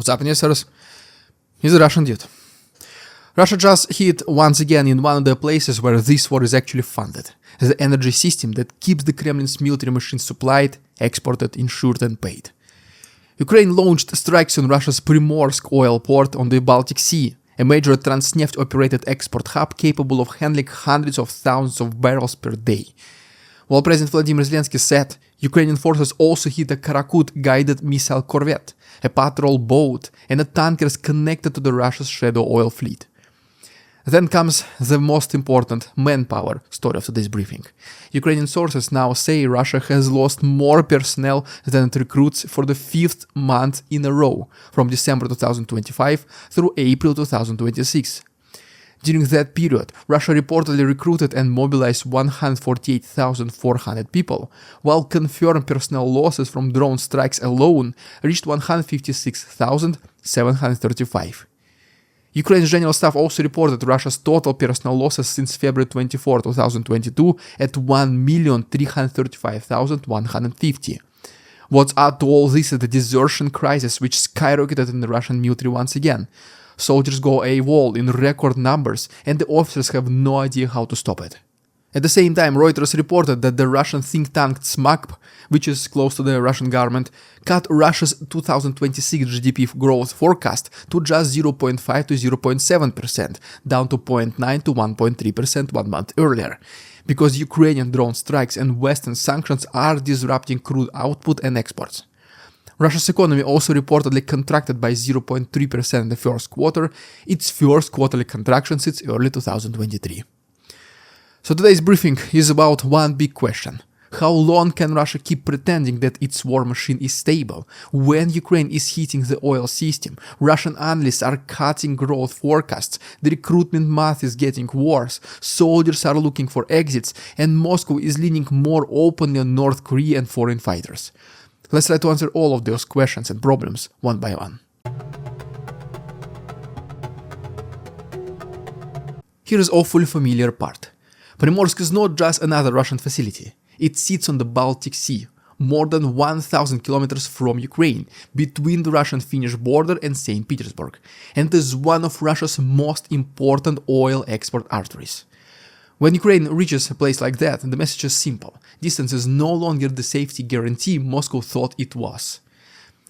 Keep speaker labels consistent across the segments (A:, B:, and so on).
A: What's happening, sirs? He's a Russian dude. Russia just hit once again in one of the places where this war is actually funded, the energy system that keeps the Kremlin's military machines supplied, exported, insured and paid. Ukraine launched strikes on Russia's Primorsk oil port on the Baltic Sea, a major Transneft-operated export hub capable of handling hundreds of thousands of barrels per day. While President Volodymyr Zelenskyy said, Ukrainian forces also hit a Karakurt guided missile corvette, a patrol boat, and a tankers connected to the Russia's shadow oil fleet. Then comes the most important Manpower story of today's briefing. Ukrainian sources now say Russia has lost more personnel than it recruits for the 5th month in a row, from December 2025 through April 2026. During that period, Russia reportedly recruited and mobilized 148,400 people, while confirmed personnel losses from drone strikes alone reached 156,735. Ukraine's General Staff also reported Russia's total personnel losses since February 24, 2022 at 1,335,150. What's add to all this is the desertion crisis, which skyrocketed in the Russian military once again. Soldiers go AWOL in record numbers, and the officers have no idea how to stop it. At the same time, Reuters reported that the Russian think tank TsMAKP, which is close to the Russian government, cut Russia's 2026 GDP growth forecast to just 0.5 to 0.7%, down to 0.9 to 1.3% 1 month earlier, because Ukrainian drone strikes and Western sanctions are disrupting crude output and exports. Russia's economy also reportedly contracted by 0.3% in the first quarter, its first quarterly contraction since early 2023. So today's briefing is about one big question. How long can Russia keep pretending that its war machine is stable? When Ukraine is hitting the oil system, Russian analysts are cutting growth forecasts, the recruitment math is getting worse, soldiers are looking for exits, and Moscow is leaning more openly on North Korea and foreign fighters. Let's try to answer all of those questions and problems one by one. Here is a awfully familiar part. Primorsk is not just another Russian facility. It sits on the Baltic Sea, more than 1,000 kilometers from Ukraine, between the Russian-Finnish border and St. Petersburg, and is one of Russia's most important oil export arteries. When Ukraine reaches a place like that, the message is simple. Distance is no longer the safety guarantee Moscow thought it was.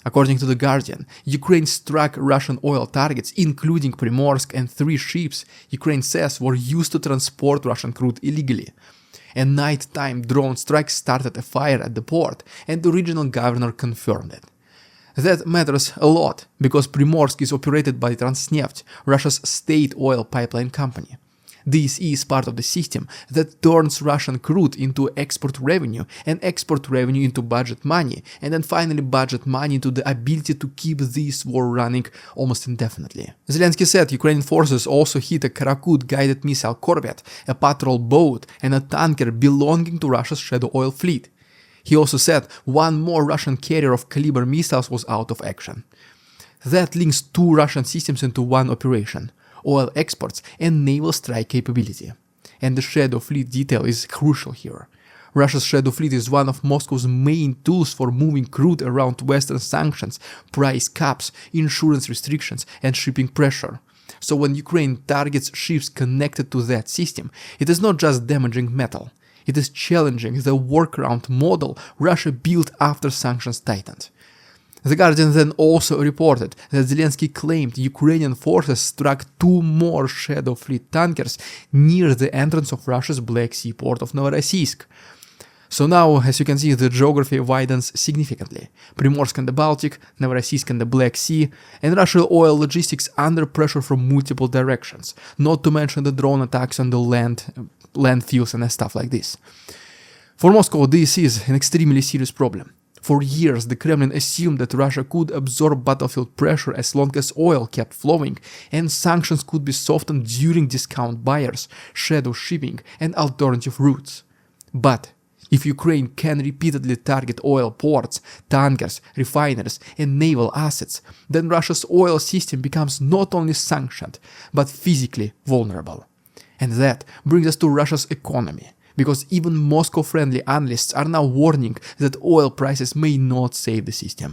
A: According to The Guardian, Ukraine struck Russian oil targets, including Primorsk, and 3 ships Ukraine says were used to transport Russian crude illegally. A nighttime drone strike started a fire at the port, and the regional governor confirmed it. That matters a lot, because Primorsk is operated by Transneft, Russia's state oil pipeline company. This is part of the system that turns Russian crude into export revenue, and export revenue into budget money, and then finally budget money into the ability to keep this war running almost indefinitely. Zelenskyy said Ukrainian forces also hit a Karakurt guided missile corvette, a patrol boat, and a tanker belonging to Russia's shadow oil fleet. He also said one more Russian carrier of caliber missiles was out of action. That links 2 Russian systems into one operation: oil exports and naval strike capability. And the shadow fleet detail is crucial here. Russia's shadow fleet is one of Moscow's main tools for moving crude around Western sanctions, price caps, insurance restrictions, and shipping pressure. So when Ukraine targets ships connected to that system, it is not just damaging metal. It is challenging the workaround model Russia built after sanctions tightened. The Guardian then also reported that Zelenskyy claimed Ukrainian forces struck 2 more Shadow Fleet tankers near the entrance of Russia's Black Sea port of Novorossiysk. So now, as you can see, the geography widens significantly. Primorsk and the Baltic, Novorossiysk and the Black Sea, and Russian oil logistics under pressure from multiple directions, not to mention the drone attacks on the landfills and stuff like this. For Moscow, this is an extremely serious problem. For years, the Kremlin assumed that Russia could absorb battlefield pressure as long as oil kept flowing, and sanctions could be softened during discount buyers, shadow shipping, and alternative routes. But if Ukraine can repeatedly target oil ports, tankers, refineries, and naval assets, then Russia's oil system becomes not only sanctioned, but physically vulnerable. And that brings us to Russia's economy, because even Moscow-friendly analysts are now warning that oil prices may not save the system.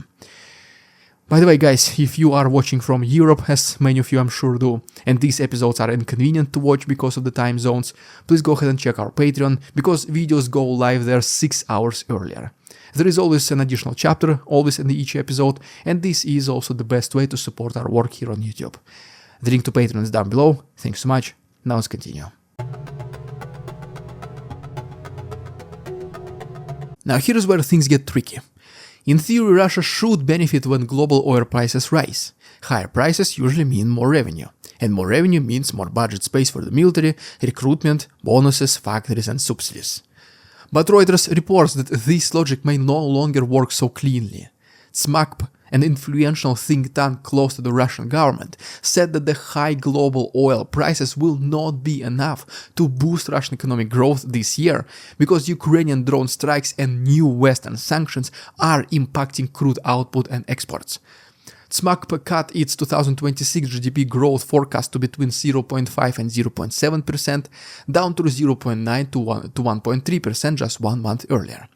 A: By the way, guys, if you are watching from Europe, as many of you I'm sure do, and these episodes are inconvenient to watch because of the time zones, please go ahead and check our Patreon, because videos go live there 6 hours earlier. There is always an additional chapter, always in each episode, and this is also the best way to support our work here on YouTube. The link to Patreon is down below. Thanks so much. Now let's continue. Now here's where things get tricky. In theory, Russia should benefit when global oil prices rise. Higher prices usually mean more revenue, and more revenue means more budget space for the military, recruitment, bonuses, factories and subsidies. But Reuters reports that this logic may no longer work so cleanly. TsMAKP, an influential think tank close to the Russian government, said that the high global oil prices will not be enough to boost Russian economic growth this year, because Ukrainian drone strikes and new Western sanctions are impacting crude output and exports. TsMAKP cut its 2026 GDP growth forecast to between 0.5 and 0.7%, down to 0.9 to 1.3% just 1 month earlier.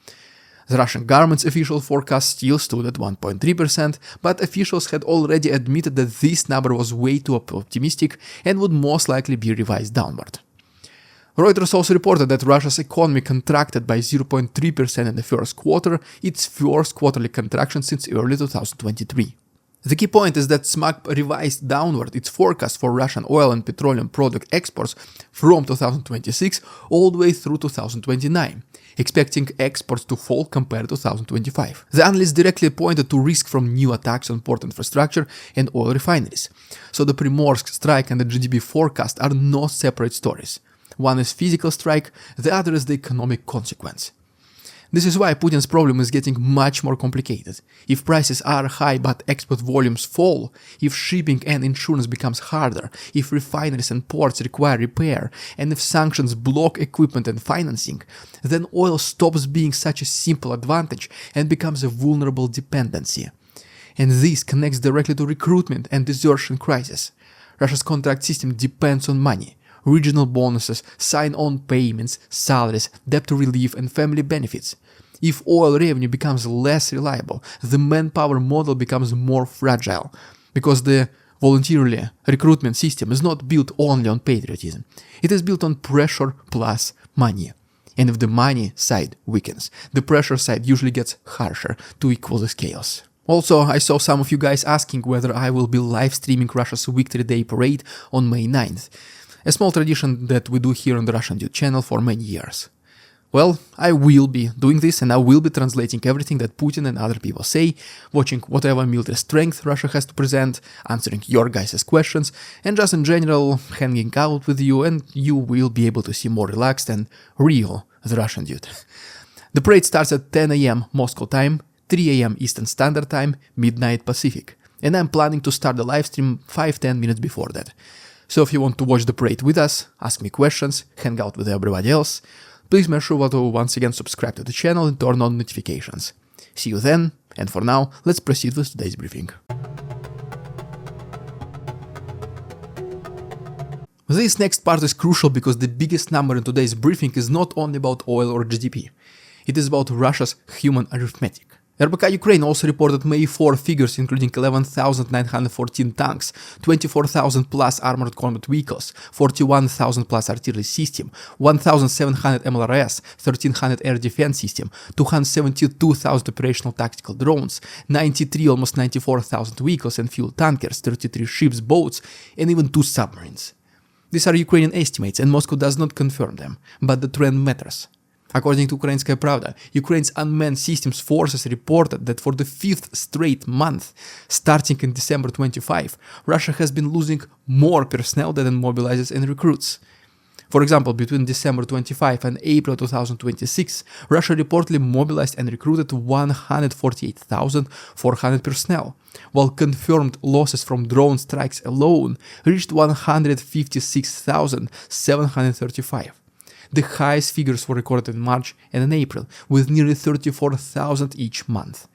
A: The Russian government's official forecast still stood at 1.3%, but officials had already admitted that this number was way too optimistic and would most likely be revised downward. Reuters also reported that Russia's economy contracted by 0.3% in the first quarter, its first quarterly contraction since early 2023. The key point is that TsMAKP revised downward its forecast for Russian oil and petroleum product exports from 2026 all the way through 2029, expecting exports to fall compared to 2025. The analysts directly pointed to risk from new attacks on port infrastructure and oil refineries. So the Primorsk strike and the GDP forecast are not separate stories. One is physical strike, the other is the economic consequence. This is why Putin's problem is getting much more complicated. If prices are high but export volumes fall, if shipping and insurance becomes harder, if refineries and ports require repair, and if sanctions block equipment and financing, then oil stops being such a simple advantage and becomes a vulnerable dependency. And this connects directly to recruitment and desertion crisis. Russia's contract system depends on money. Regional bonuses, sign-on payments, salaries, debt relief and family benefits. If oil revenue becomes less reliable, the manpower model becomes more fragile, because the voluntarily recruitment system is not built only on patriotism. It is built on pressure plus money. And if the money side weakens, the pressure side usually gets harsher to equal the scales. Also, I saw some of you guys asking whether I will be live streaming Russia's Victory Day parade on May 9th. A small tradition that we do here on the Russian Dude channel for many years. Well, I will be doing this, and I will be translating everything that Putin and other people say, watching whatever military strength Russia has to present, answering your guys' questions, and just in general hanging out with you, and you will be able to see more relaxed and real the Russian Dude. The parade starts at 10 AM Moscow time, 3 AM Eastern Standard Time, midnight Pacific, and I'm planning to start the livestream 5-10 minutes before that. So if you want to watch the parade with us, ask me questions, hang out with everybody else, please make sure to once again subscribe to the channel and turn on notifications. See you then, and for now, let's proceed with today's briefing. This next part is crucial because the biggest number in today's briefing is not only about oil or GDP. It is about Russia's human arithmetic. RBK Ukraine also reported May 4 figures including 11,914 tanks, 24,000 plus armored combat vehicles, 41,000 plus artillery system, 1,700 MLRS, 1,300 air defense system, 272,000 operational tactical drones, 93 almost 94,000 vehicles and fuel tankers, 33 ships, boats, and even 2 submarines. These are Ukrainian estimates and Moscow does not confirm them, but the trend matters. According to Ukrainskaya Pravda, Ukraine's unmanned systems forces reported that for the 5th straight month, starting in December 25, Russia has been losing more personnel than it mobilizes and recruits. For example, between December 25 and April 2026, Russia reportedly mobilized and recruited 148,400 personnel, while confirmed losses from drone strikes alone reached 156,735. The highest figures were recorded in March and in April, with nearly 34,000 each month.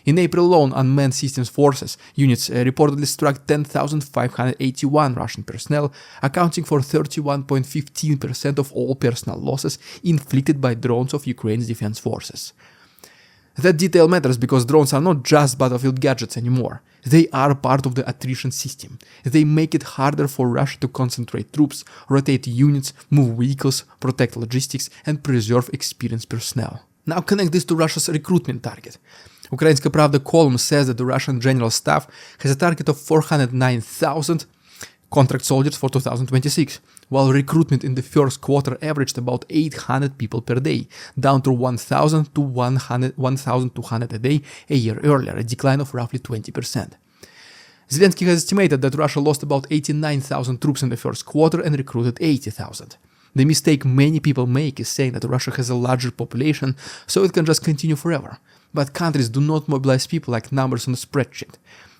A: In April alone, unmanned systems forces units reportedly struck 10,581 Russian personnel, accounting for 31.15% of all personnel losses inflicted by drones of Ukraine's defense forces. That detail matters because drones are not just battlefield gadgets anymore. They are part of the attrition system. They make it harder for Russia to concentrate troops, rotate units, move vehicles, protect logistics, and preserve experienced personnel. Now connect this to Russia's recruitment target. Ukrainska Pravda column says that the Russian General Staff has a target of 409,000 contract soldiers for 2026, while recruitment in the first quarter averaged about 800 people per day, down to 1,000 to 1,200 a day a year earlier, a decline of roughly 20%. Zelenskyy has estimated that Russia lost about 89,000 troops in the first quarter and recruited 80,000. The mistake many people make is saying that Russia has a larger population, so it can just continue forever. But countries do not mobilize people like numbers on a spreadsheet.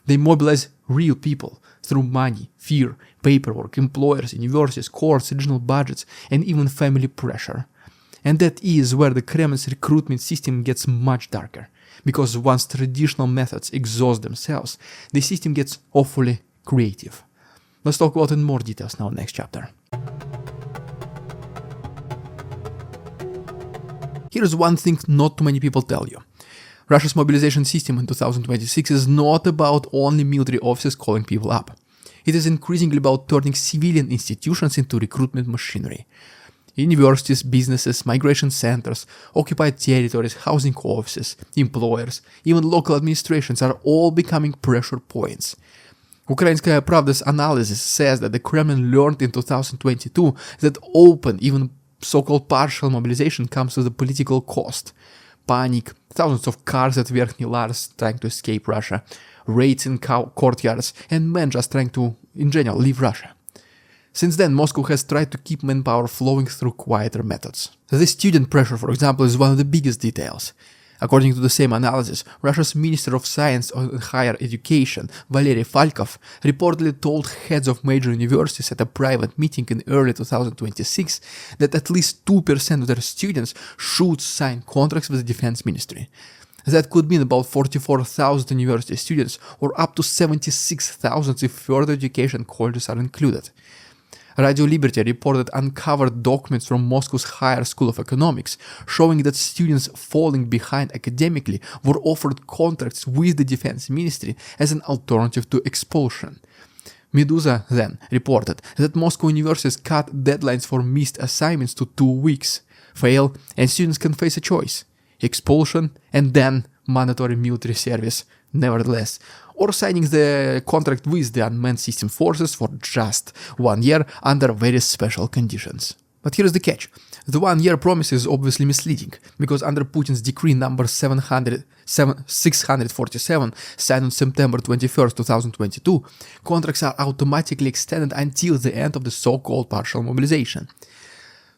A: They mobilize real people through money, fear, paperwork, employers, universities, courts, regional budgets, and even family pressure. And that is where the Kremlin's recruitment system gets much darker. Because once traditional methods exhaust themselves, the system gets awfully creative. Let's talk about it in more details now in the next chapter. Here's one thing not too many people tell you. Russia's mobilization system in 2026 is not about only military officers calling people up. It is increasingly about turning civilian institutions into recruitment machinery. Universities, businesses, migration centers, occupied territories, housing offices, employers, even local administrations are all becoming pressure points. Ukrainska Pravda's analysis says that the Kremlin learned in 2022 that open, even so-called partial mobilization comes with a political cost. Panic, thousands of cars at Verkhnyi Lars trying to escape Russia, raids in courtyards, and men just trying to, in general, leave Russia. Since then, Moscow has tried to keep manpower flowing through quieter methods. The student pressure, for example, is one of the biggest details. According to the same analysis, Russia's Minister of Science and Higher Education, Valery Falkov, reportedly told heads of major universities at a private meeting in early 2026 that at least 2% of their students should sign contracts with the Defense Ministry. That could mean about 44,000 university students or up to 76,000 if further education colleges are included. Radio Liberty reported uncovered documents from Moscow's Higher School of Economics showing that students falling behind academically were offered contracts with the Defense Ministry as an alternative to expulsion. Meduza then reported that Moscow universities cut deadlines for missed assignments to 2 weeks. Fail, and students can face a choice: expulsion and then mandatory military service, nevertheless, or signing the contract with the unmanned system forces for just 1 year under very special conditions. But here's the catch. The 1 year promise is obviously misleading, because under Putin's decree number 647 signed on September 21, 2022, contracts are automatically extended until the end of the so-called partial mobilization.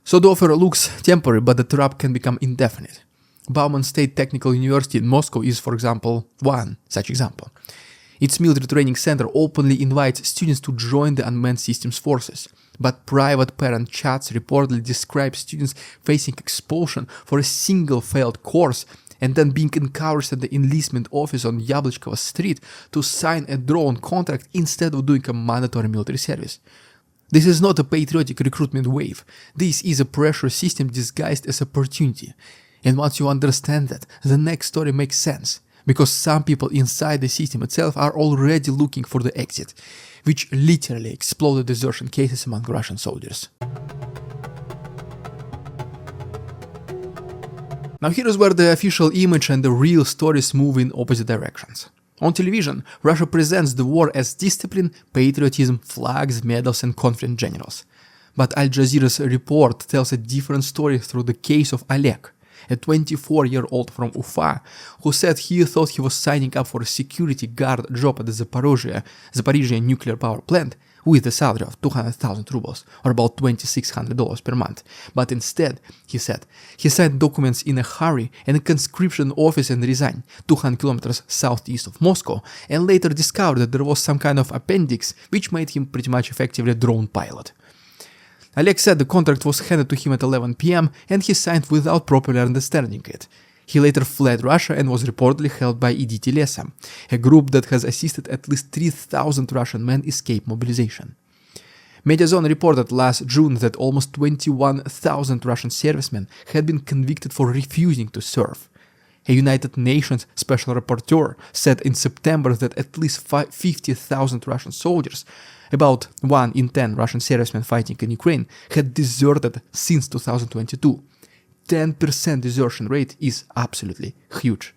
A: So the offer looks temporary, but the trap can become indefinite. Bauman State Technical University in Moscow is, for example, one such example. Its military training center openly invites students to join the unmanned systems forces, but private parent chats reportedly describe students facing expulsion for a single failed course and then being encouraged at the enlistment office on Yablachkova Street to sign a drone contract instead of doing a mandatory military service. This is not a patriotic recruitment wave. This is a pressure system disguised as opportunity. And once you understand that, the next story makes sense, because some people inside the system itself are already looking for the exit, which literally exploded desertion cases among Russian soldiers. Now here is where the official image and the real stories move in opposite directions. On television, Russia presents the war as discipline, patriotism, flags, medals and confident generals. But Al Jazeera's report tells a different story through the case of Oleg, a 24-year-old from Ufa, who said he thought he was signing up for a security guard job at the Zaporizhia nuclear power plant with a salary of 200,000 rubles, or about $2,600 per month. But instead, he said, he signed documents in a hurry in a conscription office and resigned 200 kilometers southeast of Moscow, and later discovered that there was some kind of appendix which made him pretty much effectively a drone pilot. Oleg said the contract was handed to him at 11 p.m. and he signed without properly understanding it. He later fled Russia and was reportedly held by Idite Lesom, a group that has assisted at least 3,000 Russian men escape mobilization. Mediazona reported last June that almost 21,000 Russian servicemen had been convicted for refusing to serve. A United Nations special rapporteur said in September that at least 50,000 Russian soldiers, about 1 in 10 Russian servicemen fighting in Ukraine, had deserted since 2022. 10% desertion rate is absolutely huge.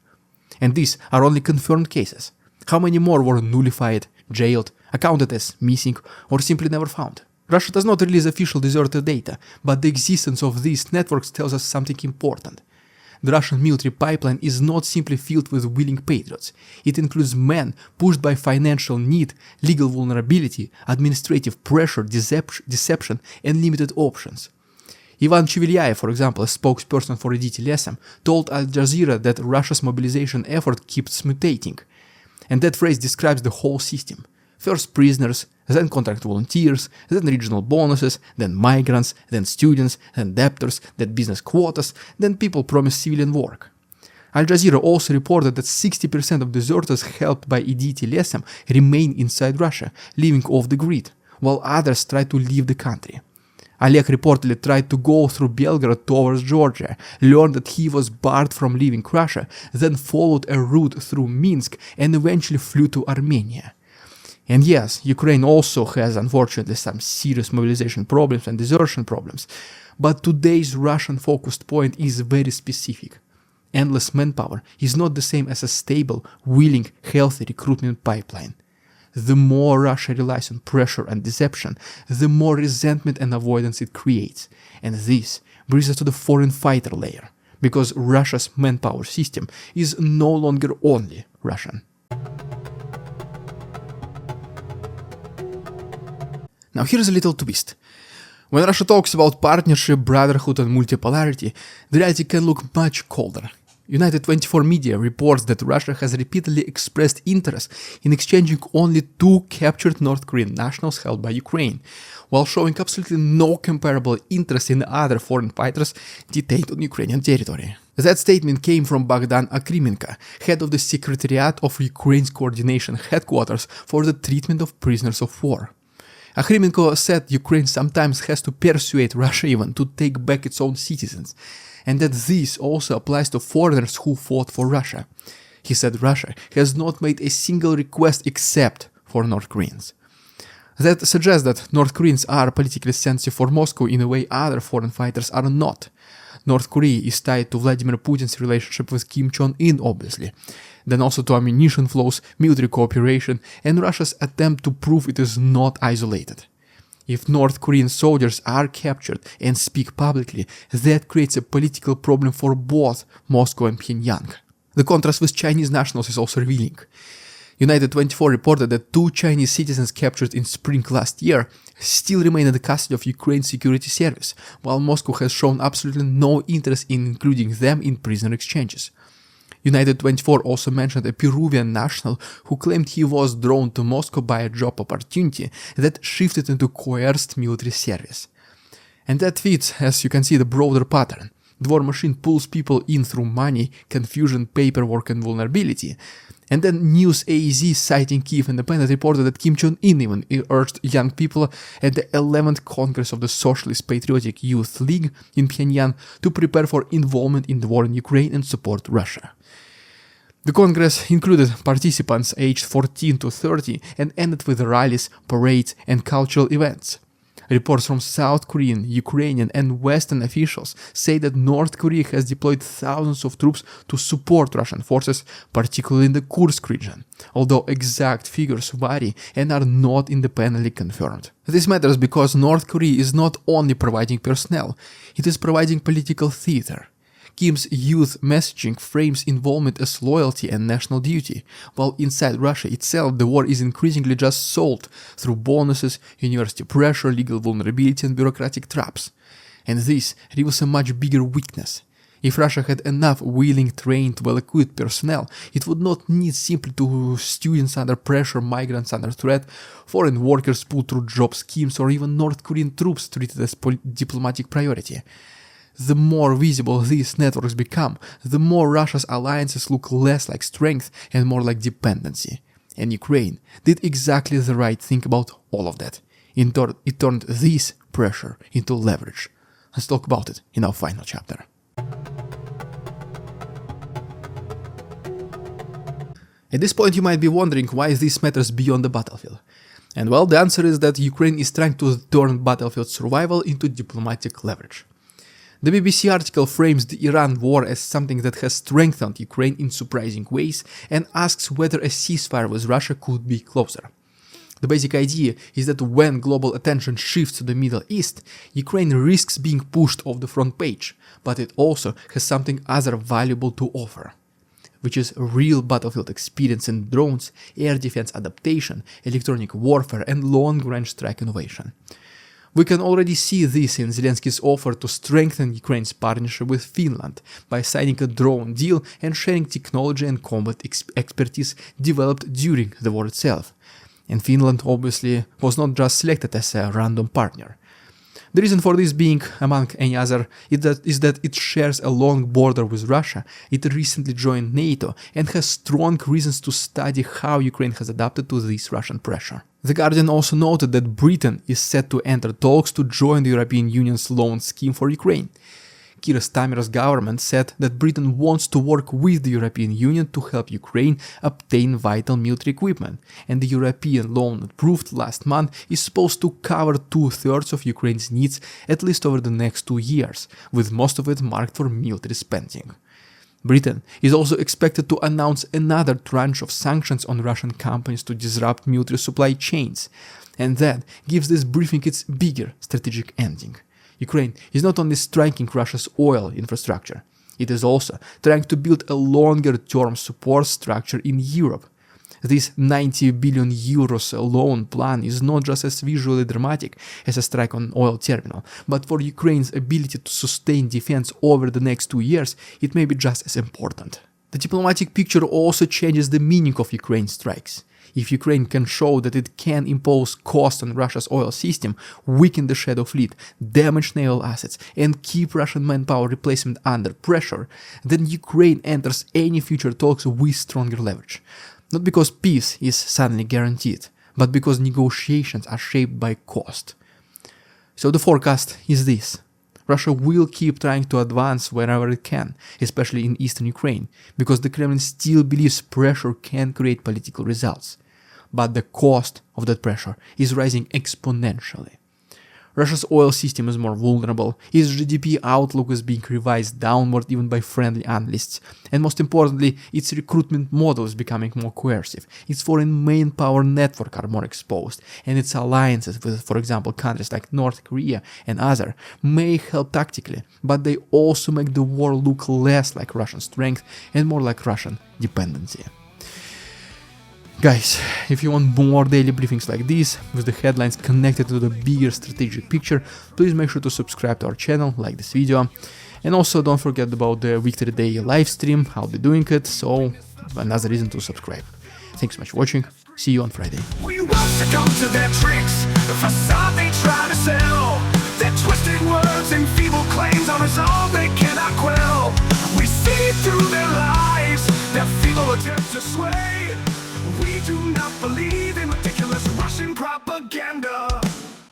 A: And these are only confirmed cases. How many more were nullified, jailed, accounted as missing, or simply never found? Russia does not release official deserter data, but the existence of these networks tells us something important. The Russian military pipeline is not simply filled with willing patriots. It includes men pushed by financial need, legal vulnerability, administrative pressure, deception, and limited options. Ivan Chevelyaev, for example, a spokesperson for Idite Lesom, told Al Jazeera that Russia's mobilization effort keeps mutating. And that phrase describes the whole system. First prisoners, then contract volunteers, then regional bonuses, then migrants, then students, then debtors, then business quotas, then people promised civilian work. Al Jazeera also reported that 60% of deserters helped by Idite Lesom remain inside Russia, living off the grid, while others try to leave the country. Oleg reportedly tried to go through Belgrade towards Georgia, learned that he was barred from leaving Russia, then followed a route through Minsk and eventually flew to Armenia. And yes, Ukraine also has unfortunately some serious mobilization problems and desertion problems, but today's Russian-focused point is very specific. Endless manpower is not the same as a stable, willing, healthy recruitment pipeline. The more Russia relies on pressure and deception, the more resentment and avoidance it creates. And this brings us to the foreign fighter layer, because Russia's manpower system is no longer only Russian. Now here's a little twist. When Russia talks about partnership, brotherhood and multipolarity, the reality can look much colder. United 24 media reports that Russia has repeatedly expressed interest in exchanging only 2 captured North Korean nationals held by Ukraine, while showing absolutely no comparable interest in other foreign fighters detained on Ukrainian territory. That statement came from Bogdan Akrimenko, head of the Secretariat of Ukraine's Coordination Headquarters for the Treatment of Prisoners of War. Akrimenko said Ukraine sometimes has to persuade Russia even to take back its own citizens, and that this also applies to foreigners who fought for Russia. He said Russia has not made a single request except for North Koreans. That suggests that North Koreans are politically sensitive for Moscow in a way other foreign fighters are not. North Korea is tied to Vladimir Putin's relationship with Kim Jong-un, obviously, then also to ammunition flows, military cooperation, and Russia's attempt to prove it is not isolated. If North Korean soldiers are captured and speak publicly, that creates a political problem for both Moscow and Pyongyang. The contrast with Chinese nationals is also revealing. United 24 reported that 2 Chinese citizens captured in spring last year still remain in the custody of Ukraine's security service, while Moscow has shown absolutely no interest in including them in prisoner exchanges. United 24 also mentioned a Peruvian national who claimed he was drawn to Moscow by a job opportunity that shifted into coerced military service. And that fits, as you can see, the broader pattern. The war machine pulls people in through money, confusion, paperwork and vulnerability. And then News AZ, citing Kyiv Independent, reported that Kim Jong-un even urged young people at the 11th Congress of the Socialist Patriotic Youth League in Pyongyang to prepare for involvement in the war in Ukraine and support Russia. The Congress included participants aged 14 to 30 and ended with rallies, parades and cultural events. Reports from South Korean, Ukrainian and Western officials say that North Korea has deployed thousands of troops to support Russian forces, particularly in the Kursk region, although exact figures vary and are not independently confirmed. This matters because North Korea is not only providing personnel, it is providing political theater. Kim's youth messaging frames involvement as loyalty and national duty, while inside Russia itself the war is increasingly just sold through bonuses, university pressure, legal vulnerability and bureaucratic traps. And this reveals a much bigger weakness. If Russia had enough willing, trained, well-equipped personnel, it would not need simply to students under pressure, migrants under threat, foreign workers pulled through job schemes or even North Korean troops treated as diplomatic priority. The more visible these networks become, the more Russia's alliances look less like strength and more like dependency. And Ukraine did exactly the right thing about all of that. It turned this pressure into leverage. Let's talk about it in our final chapter. At this point you might be wondering why this matters beyond the battlefield. And well, the answer is that Ukraine is trying to turn battlefield survival into diplomatic leverage. The BBC article frames the Iran war as something that has strengthened Ukraine in surprising ways and asks whether a ceasefire with Russia could be closer. The basic idea is that when global attention shifts to the Middle East, Ukraine risks being pushed off the front page, but it also has something other valuable to offer, which is real battlefield experience in drones, air defense adaptation, electronic warfare, and long-range strike innovation. We can already see this in Zelenskyy's offer to strengthen Ukraine's partnership with Finland by signing a drone deal and sharing technology and combat expertise developed during the war itself. And Finland obviously was not just selected as a random partner. The reason for this being, among any other, is that it shares a long border with Russia, it recently joined NATO, and has strong reasons to study how Ukraine has adapted to this Russian pressure. The Guardian also noted that Britain is set to enter talks to join the European Union's loan scheme for Ukraine. Keir Starmer's government said that Britain wants to work with the European Union to help Ukraine obtain vital military equipment, and the European loan approved last month is supposed to cover 2/3 of Ukraine's needs at least over the next 2 years, with most of it marked for military spending. Britain is also expected to announce another tranche of sanctions on Russian companies to disrupt military supply chains, and that gives this briefing its bigger strategic ending. Ukraine is not only striking Russia's oil infrastructure, it is also trying to build a longer-term support structure in Europe. This 90 billion euros loan plan is not just as visually dramatic as a strike on oil terminal, but for Ukraine's ability to sustain defense over the next 2 years, it may be just as important. The diplomatic picture also changes the meaning of Ukraine's strikes. If Ukraine can show that it can impose cost on Russia's oil system, weaken the shadow fleet, damage naval assets, and keep Russian manpower replacement under pressure, then Ukraine enters any future talks with stronger leverage. Not because peace is suddenly guaranteed, but because negotiations are shaped by cost. So the forecast is this. Russia will keep trying to advance wherever it can, especially in eastern Ukraine, because the Kremlin still believes pressure can create political results. But the cost of that pressure is rising exponentially. Russia's oil system is more vulnerable, its GDP outlook is being revised downward even by friendly analysts, and most importantly, its recruitment model is becoming more coercive, its foreign manpower network are more exposed, and its alliances with, for example, countries like North Korea and others may help tactically, but they also make the war look less like Russian strength and more like Russian dependency. Guys, if you want more daily briefings like this, with the headlines connected to the bigger strategic picture, please make sure to subscribe to our channel, like this video, and also don't forget about the Victory Day live stream, I'll be doing it, so another reason to subscribe. Thanks so much for watching, see you on Friday.
B: We won't succumb to their tricks, the facade they try to sell, their twisted words and feeble claims on us all they cannot quell. We see through their lies, their feeble attempts to sway. We do not believe